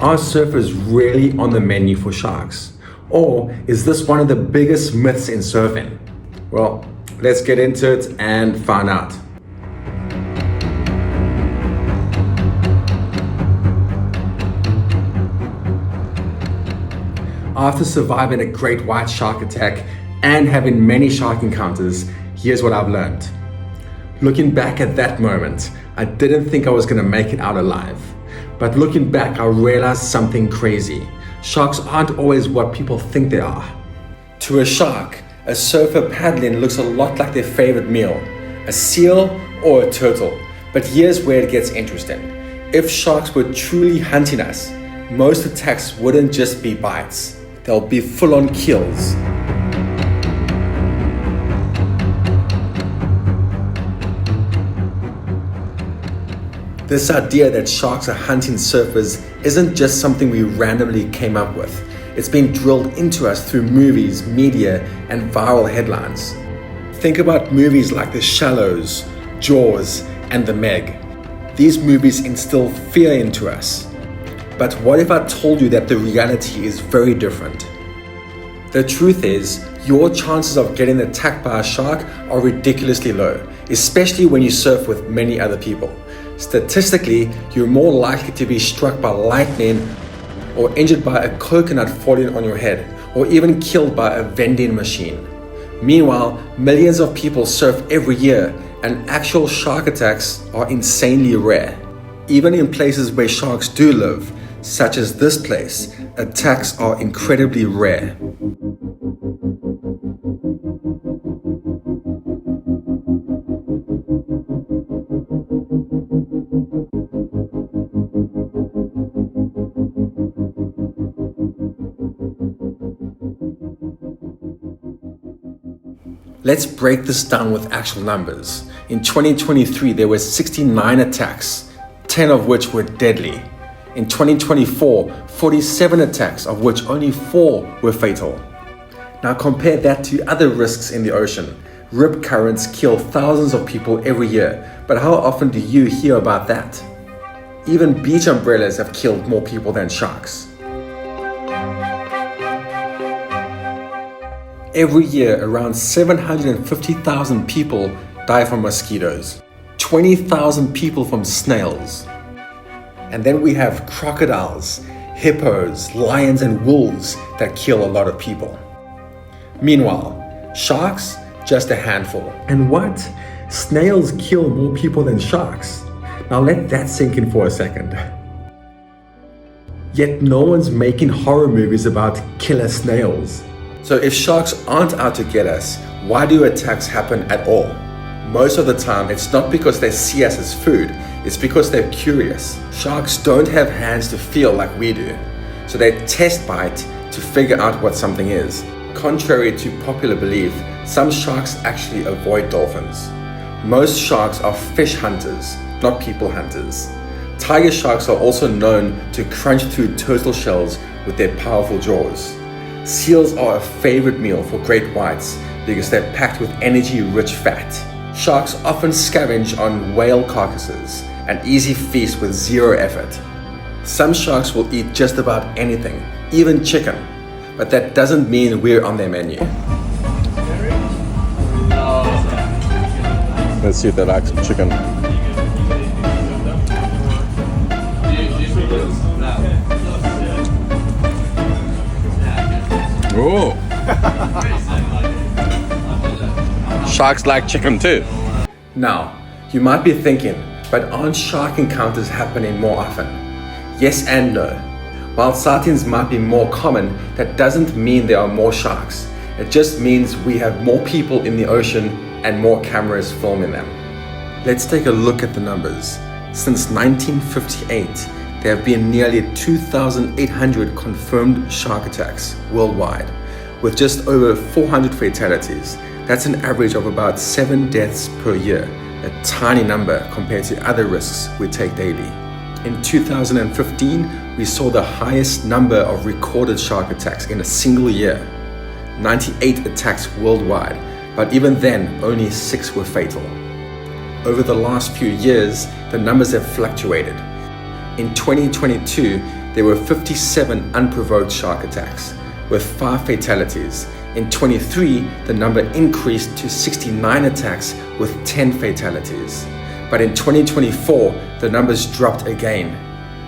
Are surfers really on the menu for sharks? Or is this one of the biggest myths in surfing? Well, let's get into it and find out. After surviving a great white shark attack and having many shark encounters, here's what I've learned. Looking back at that moment, I didn't think I was gonna make it out alive. But looking back, I realized something crazy. Sharks aren't always what people think they are. To a shark, a surfer paddling looks a lot like their favorite meal, a seal or a turtle. But here's where it gets interesting. If sharks were truly hunting us, most attacks wouldn't just be bites. They'll be full-on kills. This idea that sharks are hunting surfers isn't just something we randomly came up with. It's been drilled into us through movies, media, and viral headlines. Think about movies like The Shallows, Jaws, and The Meg. These movies instill fear into us. But what if I told you that the reality is very different? The truth is, your chances of getting attacked by a shark are ridiculously low, especially when you surf with many other people. Statistically, you're more likely to be struck by lightning or injured by a coconut falling on your head, or even killed by a vending machine. Meanwhile, millions of people surf every year, and actual shark attacks are insanely rare. Even in places where sharks do live, such as this place, attacks are incredibly rare. Let's break this down with actual numbers. In 2023, there were 69 attacks, 10 of which were deadly. In 2024, 47 attacks, of which only 4 were fatal. Now compare that to other risks in the ocean. Rip currents kill thousands of people every year, but how often do you hear about that? Even beach umbrellas have killed more people than sharks. Every year, around 750,000 people die from mosquitoes, 20,000 people from snails. And then we have crocodiles, hippos, lions, and wolves that kill a lot of people. Meanwhile, sharks, just a handful. And what? Snails kill more people than sharks? Now let that sink in for a second. Yet no one's making horror movies about killer snails. So if sharks aren't out to get us, why do attacks happen at all? Most of the time, it's not because they see us as food, it's because they're curious. Sharks don't have hands to feel like we do, so they test bite to figure out what something is. Contrary to popular belief, some sharks actually avoid dolphins. Most sharks are fish hunters, not people hunters. Tiger sharks are also known to crunch through turtle shells with their powerful jaws. Seals are a favorite meal for great whites because they're packed with energy-rich fat. Sharks often scavenge on whale carcasses, an easy feast with zero effort. Some sharks will eat just about anything, even chicken, but that doesn't mean we're on their menu. Let's see if they like some chicken. Oh! Sharks like chicken too. Now, you might be thinking, but aren't shark encounters happening more often? Yes and no. While sightings might be more common, that doesn't mean there are more sharks. It just means we have more people in the ocean and more cameras filming them. Let's take a look at the numbers. Since 1958, there have been nearly 2,800 confirmed shark attacks worldwide, with just over 400 fatalities. That's an average of about 7 deaths per year, a tiny number compared to other risks we take daily. In 2015, we saw the highest number of recorded shark attacks in a single year, 98 attacks worldwide, but even then, only 6 were fatal. Over the last few years, the numbers have fluctuated. In 2022, there were 57 unprovoked shark attacks, with 5 fatalities. In 23, the number increased to 69 attacks with 10 fatalities. But in 2024, the numbers dropped again.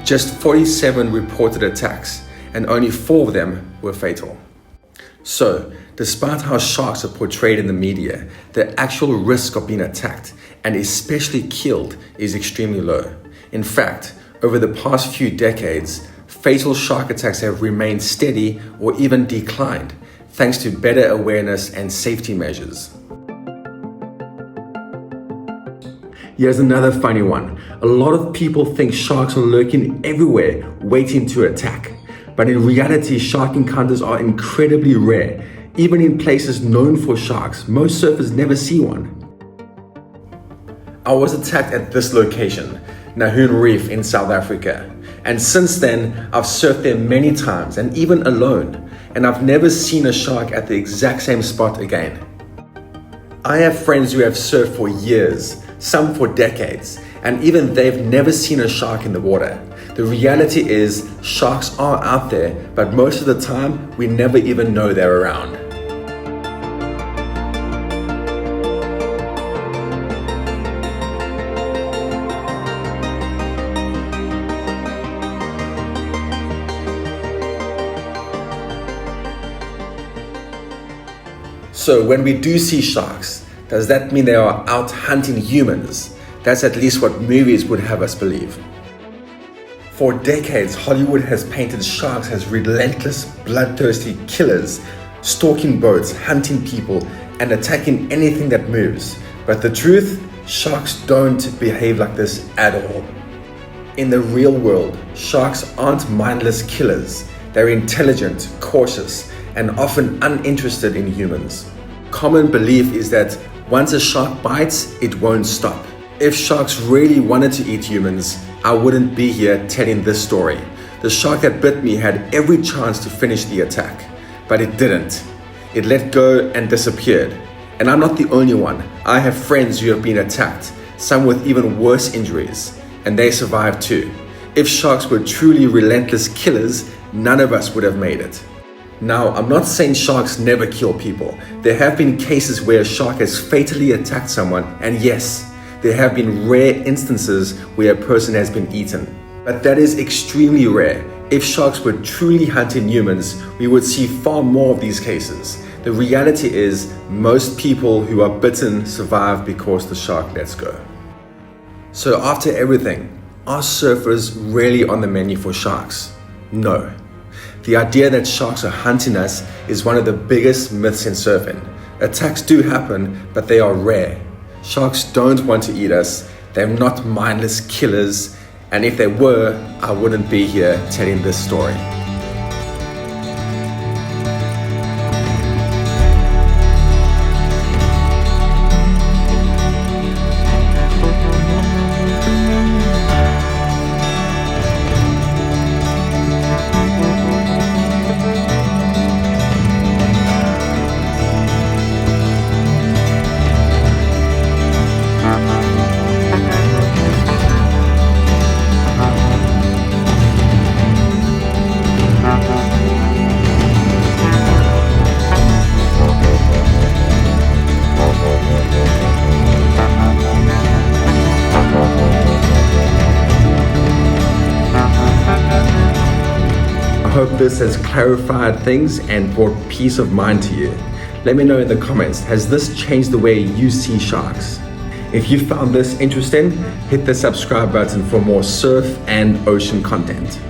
Just 47 reported attacks, and only 4 of them were fatal. So, despite how sharks are portrayed in the media, the actual risk of being attacked, and especially killed, is extremely low. In fact, over the past few decades, fatal shark attacks have remained steady or even declined, thanks to better awareness and safety measures. Here's another funny one. A lot of people think sharks are lurking everywhere, waiting to attack. But in reality, shark encounters are incredibly rare. Even in places known for sharks, most surfers never see one. I was attacked at this location, Nahoon Reef in South Africa. And since then, I've surfed there many times and even alone. And I've never seen a shark at the exact same spot again. I have friends who have surfed for years, some for decades, and even they've never seen a shark in the water. The reality is, sharks are out there, but most of the time, we never even know they're around. So when we do see sharks, does that mean they are out hunting humans? That's at least what movies would have us believe. For decades, Hollywood has painted sharks as relentless, bloodthirsty killers, stalking boats, hunting people, and attacking anything that moves. But the truth, sharks don't behave like this at all. In the real world, sharks aren't mindless killers. They're intelligent, cautious, and often uninterested in humans. Common belief is that once a shark bites, it won't stop. If sharks really wanted to eat humans, I wouldn't be here telling this story. The shark that bit me had every chance to finish the attack, but it didn't. It let go and disappeared. And I'm not the only one. I have friends who have been attacked, some with even worse injuries, and they survived too. If sharks were truly relentless killers, none of us would have made it. Now, I'm not saying sharks never kill people. There have been cases where a shark has fatally attacked someone, and yes, there have been rare instances where a person has been eaten. But that is extremely rare. If sharks were truly hunting humans, we would see far more of these cases. The reality is, most people who are bitten survive because the shark lets go. So after everything, are surfers really on the menu for sharks? No. The idea that sharks are hunting us is one of the biggest myths in surfing. Attacks do happen, but they are rare. Sharks don't want to eat us, they're not mindless killers, and if they were, I wouldn't be here telling this story. I hope this has clarified things and brought peace of mind to you. Let me know in the comments, has this changed the way you see sharks? If you found this interesting, hit the subscribe button for more surf and ocean content.